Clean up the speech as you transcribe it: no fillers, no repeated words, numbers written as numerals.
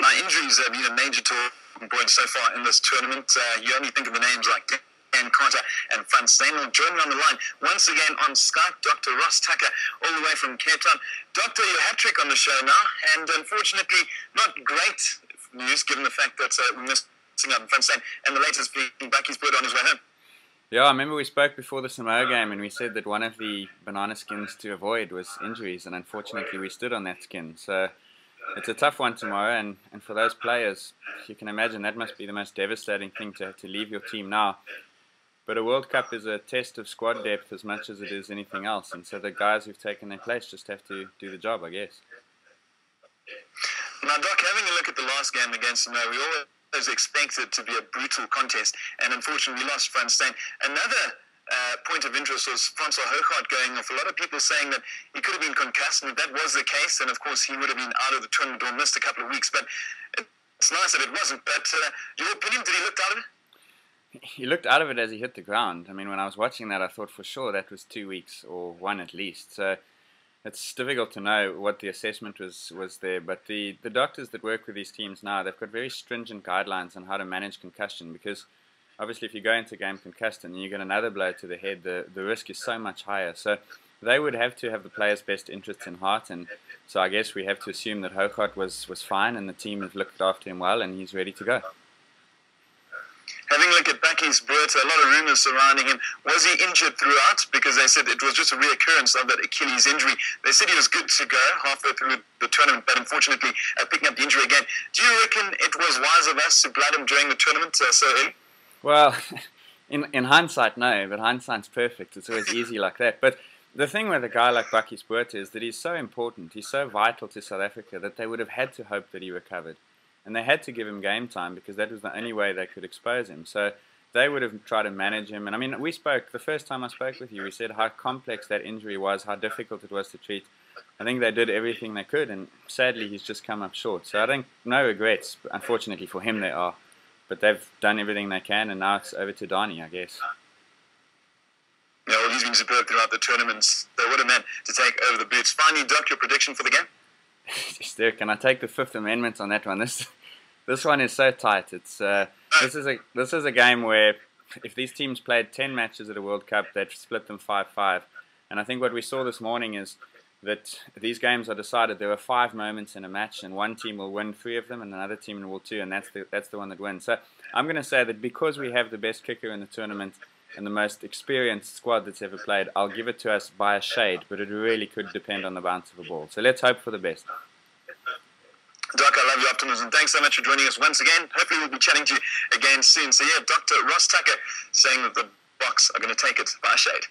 Now, injuries have been a major talking point so far in this tournament. You only think of the names like Dan Carter and Frans Steyn. Will join me on the line once again on Skype, Dr. Ross Tucker, all the way from Cape Town. Doctor, your hat-trick on the show now, and unfortunately not great news given the fact that we're missing out on Frans Steyn, and the latest being Bucky's Bird on his way home. Yeah, I remember we spoke before the Samoa game and we said that one of the banana skins to avoid was injuries, and unfortunately we stood on that skin. So it's a tough one tomorrow, and for those players, you can imagine that must be the most devastating thing to have to leave your team now. But a World Cup is a test of squad depth as much as it is anything else, and so the guys who've taken their place just have to do the job, I guess. Now, Doc, having a look at the last game against Samoa, we always expected it to be a brutal contest, and unfortunately we lost Frans Steyn. Another point of interest was Francois Hougaard going off. A lot of people saying that he could have been concussed, and if that was the case, then of course he would have been out of the tournament or missed a couple of weeks. But it's nice that it wasn't. But your opinion, did he look out of it? He looked out of it as he hit the ground. I mean, when I was watching that, I thought for sure that was 2 weeks or one at least. So it's difficult to know what the assessment was there. But the doctors that work with these teams now, they've got very stringent guidelines on how to manage concussion, because obviously if you go into a game concussed and you get another blow to the head, the risk is so much higher. So they would have to have the players' best interests in heart, and so I guess we have to assume that Hougaard was fine and the team have looked after him well and he's ready to go. Having a look at Bucky's Bird, a lot of rumours surrounding him. Was he injured throughout? Because they said it was just a reoccurrence of that Achilles injury. They said he was good to go halfway through the tournament, but unfortunately picking up the injury again. Do you reckon it was wise of us to blood him during the tournament so early? Well, in hindsight, no, but hindsight's perfect. It's always easy like that. But the thing with a guy like Bucky Sport is that he's so important, he's so vital to South Africa, that they would have had to hope that he recovered. And they had to give him game time because that was the only way they could expose him. So they would have tried to manage him. And I mean, we spoke, the first time I spoke with you, we said how complex that injury was, how difficult it was to treat. I think they did everything they could, and sadly he's just come up short. So I think no regrets. Unfortunately for him there are. But they've done everything they can, and now it's over to Donnie, I guess. Yeah, well, he's been superb throughout the tournaments. So what a man to take over the boots. Finally, Doc, your prediction for the game? Can I take the Fifth Amendment on that one? This one is so tight. It's this is a game where if these teams played 10 matches at a World Cup, they'd split them 5-5. And I think what we saw this morning is that these games are decided. There are 5 moments in a match, and one team will win 3 of them, and another team will 2, and that's the one that wins. So I'm going to say that because we have the best kicker in the tournament and the most experienced squad that's ever played, I'll give it to us by a shade, but it really could depend on the bounce of a ball. So let's hope for the best. Doc, I love your optimism. Thanks so much for joining us once again. Hopefully we'll be chatting to you again soon. So yeah, Dr. Ross Tucker saying that the Boks are going to take it by a shade.